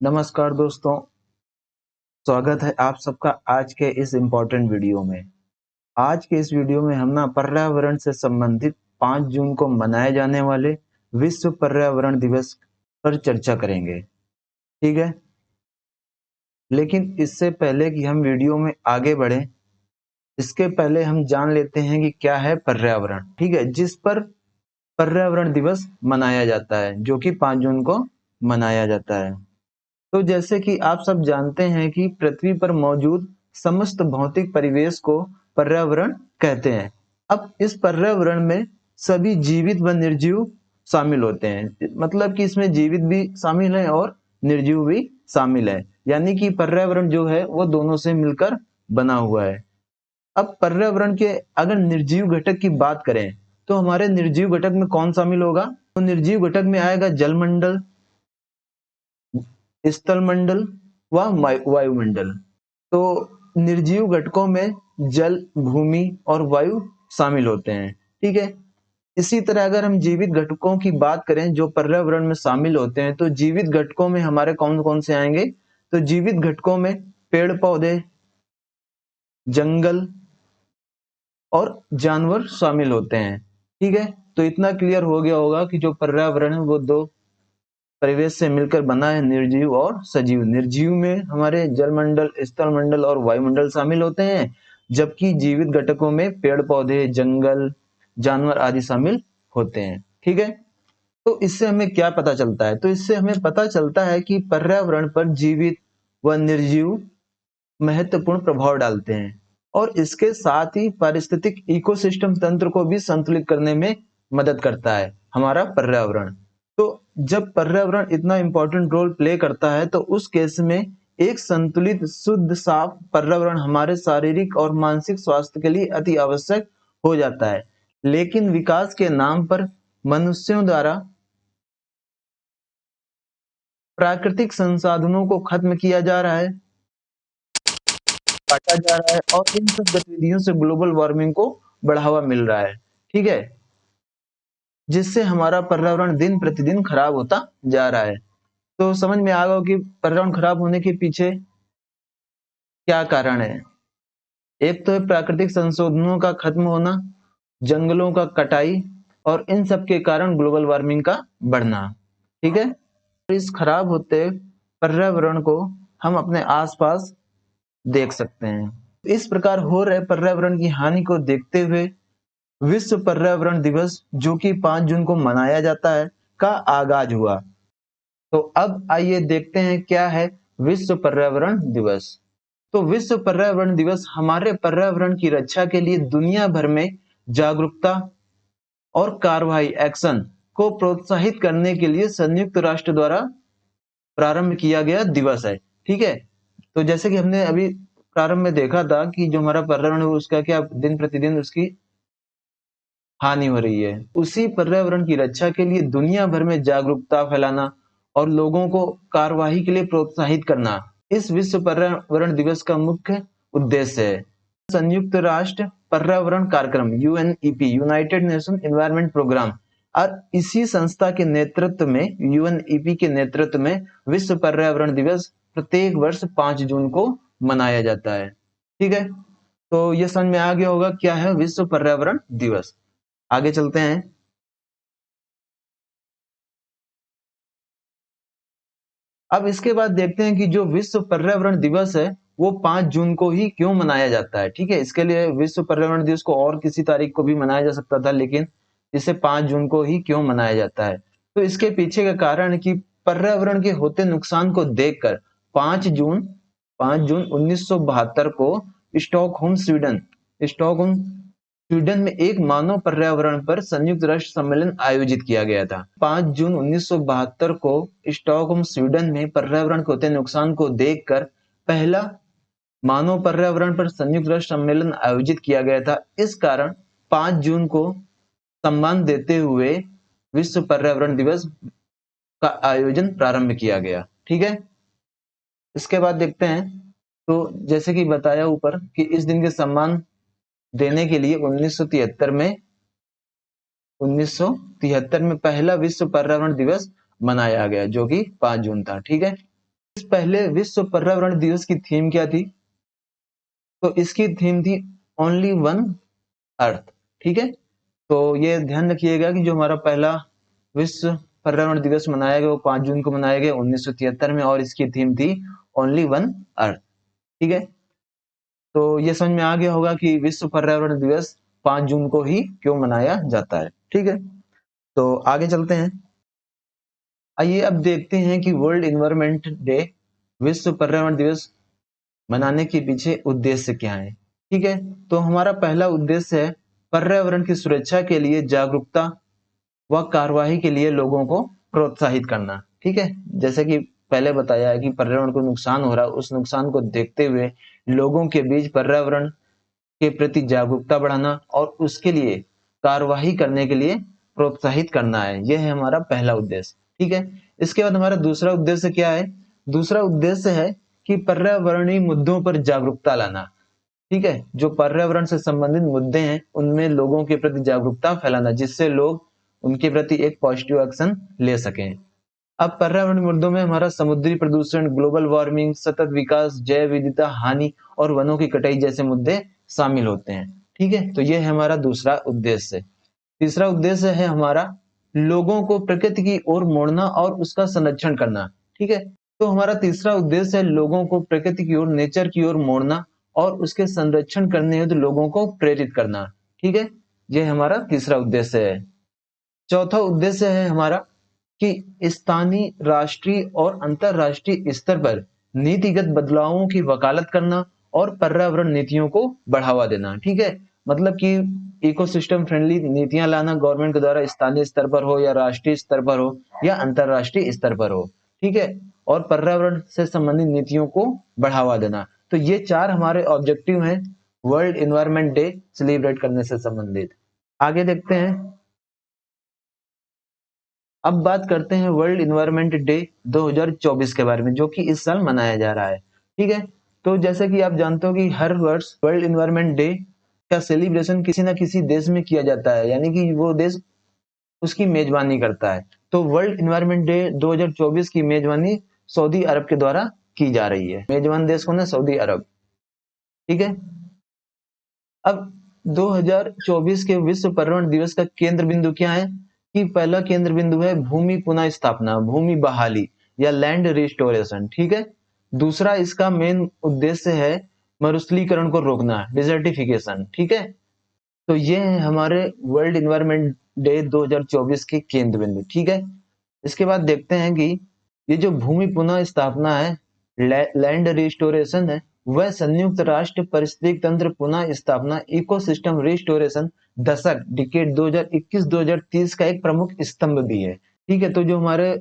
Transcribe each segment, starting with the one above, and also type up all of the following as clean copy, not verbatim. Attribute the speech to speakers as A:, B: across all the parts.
A: नमस्कार दोस्तों, स्वागत है आप सबका आज के इस इम्पोर्टेंट वीडियो में। आज के इस वीडियो में हम ना पर्यावरण से संबंधित 5 जून को मनाए जाने वाले विश्व पर्यावरण दिवस पर चर्चा करेंगे, ठीक है? लेकिन इससे पहले कि हम वीडियो में आगे बढ़ें, इसके पहले हम जान लेते हैं कि क्या है पर्यावरण, ठीक है? जिस पर पर्यावरण दिवस मनाया जाता है, जो कि 5 जून को मनाया जाता है। तो जैसे कि आप सब जानते हैं कि पृथ्वी पर मौजूद समस्त भौतिक परिवेश को पर्यावरण कहते हैं। अब इस पर्यावरण में सभी जीवित व निर्जीव शामिल होते हैं। मतलब कि इसमें जीवित भी शामिल है और निर्जीव भी शामिल है। यानी कि पर्यावरण जो है वो दोनों से मिलकर बना हुआ है। अब पर्यावरण के अगर निर्जीव घटक की बात करें तो हमारे निर्जीव घटक में कौन शामिल होगा? तो निर्जीव घटक में आएगा जलमंडल, स्थल मंडल व वायुमंडल। तो निर्जीव घटकों में जल, भूमि और वायु शामिल होते हैं, ठीक है? इसी तरह अगर हम जीवित घटकों की बात करें जो पर्यावरण में शामिल होते हैं, तो जीवित घटकों में हमारे कौन कौन से आएंगे? तो जीवित घटकों में पेड़ पौधे, जंगल और जानवर शामिल होते हैं, ठीक है? तो इतना क्लियर हो गया होगा कि जो पर्यावरण है वो दो परिवेश से मिलकर बना है, निर्जीव और सजीव। निर्जीव में हमारे जलमंडल, स्थल मंडल और वायुमंडल शामिल होते हैं, जबकि जीवित घटकों में पेड़ पौधे, जंगल, जानवर आदि शामिल होते हैं, ठीक है? तो इससे हमें क्या पता चलता है? तो इससे हमें पता चलता है कि पर्यावरण पर जीवित व निर्जीव महत्वपूर्ण प्रभाव डालते हैं और इसके साथ ही पारिस्थितिक इकोसिस्टम तंत्र को भी संतुलित करने में मदद करता है हमारा पर्यावरण। तो जब पर्यावरण इतना इंपॉर्टेंट रोल प्ले करता है तो उस केस में एक संतुलित, शुद्ध, साफ पर्यावरण हमारे शारीरिक और मानसिक स्वास्थ्य के लिए अति आवश्यक हो जाता है। लेकिन विकास के नाम पर मनुष्यों द्वारा प्राकृतिक संसाधनों को खत्म किया जा रहा है, काटा जा रहा है और इन सब गतिविधियों से ग्लोबल वार्मिंग को बढ़ावा मिल रहा है, ठीक है? जिससे हमारा पर्यावरण दिन प्रतिदिन खराब होता जा रहा है। तो समझ में आ गया कि पर्यावरण खराब होने के पीछे क्या कारण है? एक तो है प्राकृतिक संसाधनों का खत्म होना, जंगलों का कटाई और इन सब के कारण ग्लोबल वार्मिंग का बढ़ना, ठीक है? इस खराब होते पर्यावरण को हम अपने आसपास देख सकते हैं। इस प्रकार हो रहे पर्यावरण की हानि को देखते हुए विश्व पर्यावरण दिवस, जो कि 5 जून को मनाया जाता है, का आगाज हुआ। तो अब आइए देखते हैं क्या है विश्व पर्यावरण दिवस। तो विश्व पर्यावरण दिवस हमारे पर्यावरण की रक्षा के लिए दुनिया भर में जागरूकता और कार्रवाई, एक्शन को प्रोत्साहित करने के लिए संयुक्त राष्ट्र द्वारा प्रारंभ किया गया दिवस है, ठीक है? तो जैसे कि हमने अभी प्रारंभ में देखा था कि जो हमारा पर्यावरण है उसका क्या दिन प्रतिदिन उसकी हानि हो रही है। उसी पर्यावरण की रक्षा के लिए दुनिया भर में जागरूकता फैलाना और लोगों को कार्यवाही के लिए प्रोत्साहित करना इस विश्व पर्यावरण दिवस का मुख्य उद्देश्य है। संयुक्त राष्ट्र पर्यावरण कार्यक्रम, UNEP, united nation environment programme, और इसी संस्था के नेतृत्व में, यूएनईपी के नेतृत्व में विश्व पर्यावरण दिवस प्रत्येक वर्ष 5 जून को मनाया जाता है, ठीक है? तो ये समझ में आ गया होगा क्या है विश्व पर्यावरण दिवस। आगे चलते हैं। अब इसके बाद देखते हैं कि जो विश्व पर्यावरण दिवस है वो 5 जून को ही क्यों मनाया जाता है, ठीक है? इसके लिए विश्व पर्यावरण दिवस को और किसी तारीख को भी मनाया जा सकता था, लेकिन इसे 5 जून को ही क्यों मनाया जाता है? तो इसके पीछे का कारण है कि पर्यावरण के होते नुकसान को देखकर 5 जून 5 जून 1972 को स्टॉकहोम, स्टॉकहोम स्वीडन में एक मानव पर्यावरण पर संयुक्त राष्ट्र सम्मेलन आयोजित किया गया था। 5 जून 1972 को स्टॉकहोम, स्वीडन में पर्यावरण के होते नुकसान को देखकर पहला मानव पर्यावरण पर संयुक्त राष्ट्र सम्मेलन आयोजित किया गया था। इस कारण 5 जून को सम्मान देते हुए विश्व पर्यावरण दिवस का आयोजन प्रारंभ किया गया, ठीक है? इसके बाद देखते हैं। तो जैसे कि बताया ऊपर कि इस दिन के सम्मान देने के लिए 1973 में पहला विश्व पर्यावरण दिवस मनाया गया, जो कि 5 जून था, ठीक है? इस पहले विश्व पर्यावरण दिवस की थीम क्या थी? तो इसकी थीम थी ओनली वन अर्थ। ठीक है, तो ये ध्यान रखिएगा कि जो हमारा पहला विश्व पर्यावरण दिवस मनाया गया वो 5 जून को मनाया गया 1973 में, और इसकी थीम थी ओनली वन अर्थ। ठीक है, तो ये समझ में आ गया होगा कि विश्व पर्यावरण दिवस 5 जून को ही क्यों मनाया जाता है। ठीक है, तो आगे चलते हैं। आइए अब देखते हैं कि वर्ल्ड इन्वायरमेंट डे, विश्व पर्यावरण दिवस मनाने के पीछे उद्देश्य क्या है। ठीक है, तो हमारा पहला उद्देश्य है पर्यावरण की सुरक्षा के लिए जागरूकता व कार्यवाही के लिए लोगों को प्रोत्साहित करना। ठीक है, जैसे कि पहले बताया है कि पर्यावरण को नुकसान हो रहा है, उस नुकसान को देखते हुए लोगों के बीच पर्यावरण के प्रति जागरूकता बढ़ाना और उसके लिए कार्यवाही करने के लिए प्रोत्साहित करना है। यह है हमारा पहला उद्देश्य। ठीक है, इसके बाद हमारा दूसरा उद्देश्य क्या है? दूसरा उद्देश्य है कि पर्यावरणीय मुद्दों पर जागरूकता लाना। ठीक है, जो पर्यावरण से संबंधित मुद्दे हैं उनमें लोगों के प्रति जागरूकता फैलाना, जिससे लोग उनके प्रति एक पॉजिटिव एक्शन ले सकें। अब पर्यावरण मुद्दों में हमारा समुद्री प्रदूषण, ग्लोबल वार्मिंग, सतत विकास, जैव विविधता हानि और वनों की कटाई जैसे मुद्दे शामिल होते हैं। ठीक है, तो ये है हमारा दूसरा उद्देश्य। तीसरा उद्देश्य है हमारा लोगों को प्रकृति की ओर मोड़ना और उसका संरक्षण करना। ठीक है, तो हमारा तीसरा उद्देश्य है लोगों को प्रकृति की ओर, नेचर की ओर मोड़ना और उसके संरक्षण करने हेतु लोगों को प्रेरित करना। ठीक है, यह हमारा तीसरा उद्देश्य है। चौथा उद्देश्य है हमारा कि स्थानीय, राष्ट्रीय और अंतरराष्ट्रीय स्तर पर नीतिगत बदलावों की वकालत करना और पर्यावरण नीतियों को बढ़ावा देना। ठीक है, मतलब कि इकोसिस्टम फ्रेंडली नीतियां लाना गवर्नमेंट के द्वारा, स्थानीय स्तर पर हो या राष्ट्रीय स्तर पर हो या अंतरराष्ट्रीय स्तर पर हो। ठीक है, और पर्यावरण से संबंधित नीतियों को बढ़ावा देना। तो ये चार हमारे ऑब्जेक्टिव हैं वर्ल्ड एनवायरनमेंट डे सेलिब्रेट करने से संबंधित। आगे देखते हैं। अब बात करते हैं वर्ल्ड इन्वायरमेंट डे 2024 के बारे में, जो कि इस साल मनाया जा रहा है। ठीक है, तो जैसे कि आप जानते हो कि हर वर्ष वर्ल्ड इन्वायरमेंट डे का सेलिब्रेशन किसी ना किसी देश में किया जाता है, यानी कि वो देश उसकी मेजबानी करता है। तो वर्ल्ड इन्वायरमेंट डे 2024 की मेजबानी सऊदी अरब के द्वारा की जा रही है। मेजबान देश कौन है? सऊदी अरब। ठीक है, अब 2024 के विश्व पर्यावरण दिवस का केंद्र बिंदु क्या है? कि पहला केंद्र बिंदु है भूमि पुनः स्थापना, भूमि बहाली या लैंड रिस्टोरेशन। ठीक है, दूसरा इसका मेन उद्देश्य है मरुस्थलीकरण को रोकना, डिजर्टिफिकेशन। ठीक है, तो ये है हमारे वर्ल्ड इन्वायरमेंट डे 2024 के केंद्र बिंदु। ठीक है, इसके बाद देखते हैं कि ये जो भूमि पुनः स्थापना है, लैंड रिस्टोरेशन है, वह संयुक्त राष्ट्र पारिस्थितिक तंत्र पुनः स्थापना, इकोसिस्टम रिस्टोरेशन दशक डिकेड 2021-2030 का एक प्रमुख स्तंभ भी है। ठीक है, तो जो हमारे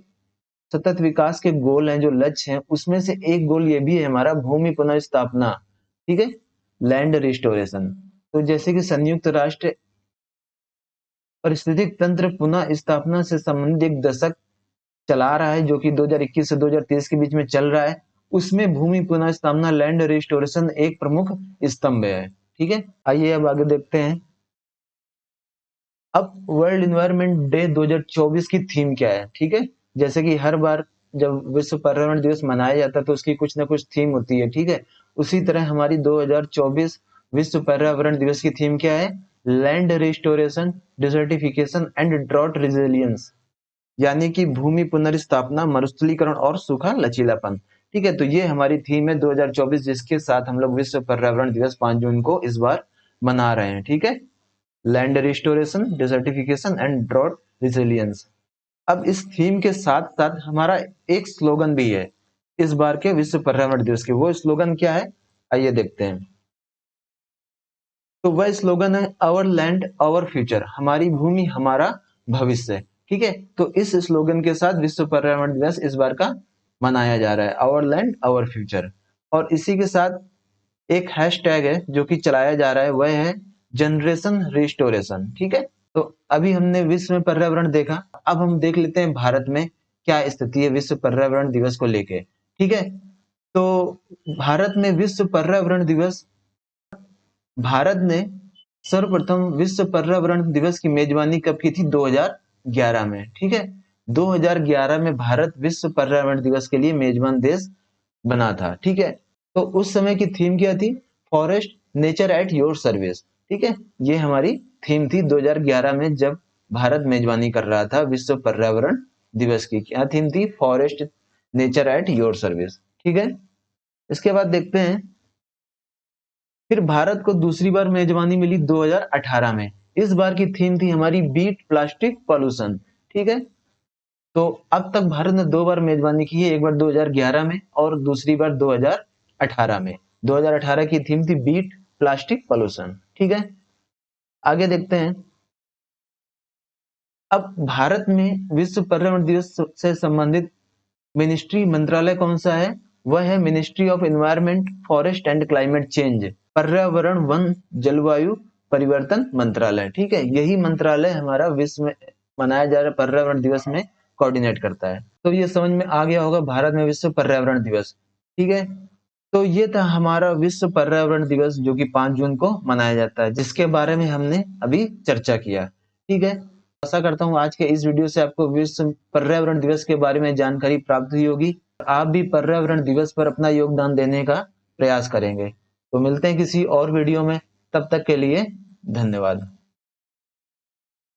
A: सतत विकास के गोल हैं, जो लक्ष्य हैं, उसमें से एक गोल ये भी है हमारा भूमि पुनः स्थापना। ठीक है, लैंड रिस्टोरेशन। तो जैसे कि संयुक्त राष्ट्र पारिस्थितिक तंत्र पुनः स्थापना से संबंधित एक दशक चला रहा है, जो कि 2021 से 2030 के बीच में चल रहा है, उसमें भूमि पुनः स्थापना, लैंड रिस्टोरेशन एक प्रमुख स्तंभ है। ठीक है, आइए अब आगे देखते हैं। अब वर्ल्ड इन्वायरमेंट डे 2024 की थीम क्या है? ठीक है, जैसे कि हर बार जब विश्व पर्यावरण दिवस मनाया जाता है तो उसकी कुछ ना कुछ थीम होती है। ठीक है, उसी तरह हमारी 2024 विश्व पर्यावरण दिवस की थीम क्या है? Land restoration, desertification and drought resilience, यानी कि भूमि पुनर्स्थापना, मरुस्थलीकरण और सूखा लचीलापन। ठीक है, तो ये हमारी थीम है 2024, जिसके साथ हम लोग विश्व पर्यावरण दिवस 5 जून को इस बार मना रहे हैं। ठीक है, land restoration, desertification and drought resilience. अब इस थीम के साथ साथ हमारा एक स्लोगन भी है इस बार के विश्व पर्यावरण दिवस के। वो स्लोगन क्या है? आइए देखते हैं। तो वह स्लोगन है आवर लैंड आवर फ्यूचर, हमारी भूमि हमारा भविष्य। ठीक है, तो इस स्लोगन के साथ विश्व पर्यावरण दिवस इस बार का मनाया जा रहा है, आवर लैंड आवर फ्यूचर। और इसी के साथ एक हैशटैग है जो कि चलाया जा रहा है, वह है जनरेशन रिस्टोरेशन। ठीक है, तो अभी हमने विश्व में पर्यावरण देखा, अब हम देख लेते हैं भारत में क्या स्थिति है विश्व पर्यावरण दिवस को लेके। ठीक है, तो भारत में विश्व पर्यावरण दिवस, भारत ने सर्वप्रथम विश्व पर्यावरण दिवस की मेजबानी कब की थी? 2011 में। ठीक है, 2011 में भारत विश्व पर्यावरण दिवस के लिए मेजबान देश बना था, ठीक है। तो उस समय की थीम क्या थी? Forest nature at your service, ठीक है। ये हमारी थीम थी 2011 में, जब भारत मेजबानी कर रहा था विश्व पर्यावरण दिवस की। क्या थीम थी? Forest nature at your service, ठीक है। इसके बाद देखते हैं, फिर भारत को दूसरी बार मेजबानी मिली 2018 में। इस बार की थीम थी हमारी बीट प्लास्टिक पॉल्यूशन, ठीक है। तो अब तक भारत ने 2 बार मेजबानी की है, एक बार 2011 में और दूसरी बार 2018 में। 2018 की थीम थी बीट प्लास्टिक पॉल्यूशन, ठीक है। आगे देखते हैं, अब भारत में विश्व पर्यावरण दिवस से संबंधित मिनिस्ट्री मंत्रालय कौन सा है? वह है ministry of environment, forest and climate change, पर्यावरण वन जलवायु परिवर्तन मंत्रालय, ठीक है। यही मंत्रालय हमारा विश्व में मनाया जा रहा पर्यावरण दिवस में कोऑर्डिनेट करता है। तो ये समझ में आ गया होगा भारत में विश्व पर्यावरण दिवस, ठीक है। तो ये था हमारा विश्व पर्यावरण दिवस, जो कि 5 जून को मनाया जाता है, जिसके बारे में हमने अभी चर्चा किया, ठीक है। आशा करता हूँ आज के इस वीडियो से आपको विश्व पर्यावरण दिवस के बारे में जानकारी प्राप्त हुई होगी। आप भी पर्यावरण दिवस पर अपना योगदान देने का प्रयास करेंगे। तो मिलते हैं किसी और वीडियो में, तब तक के लिए धन्यवाद।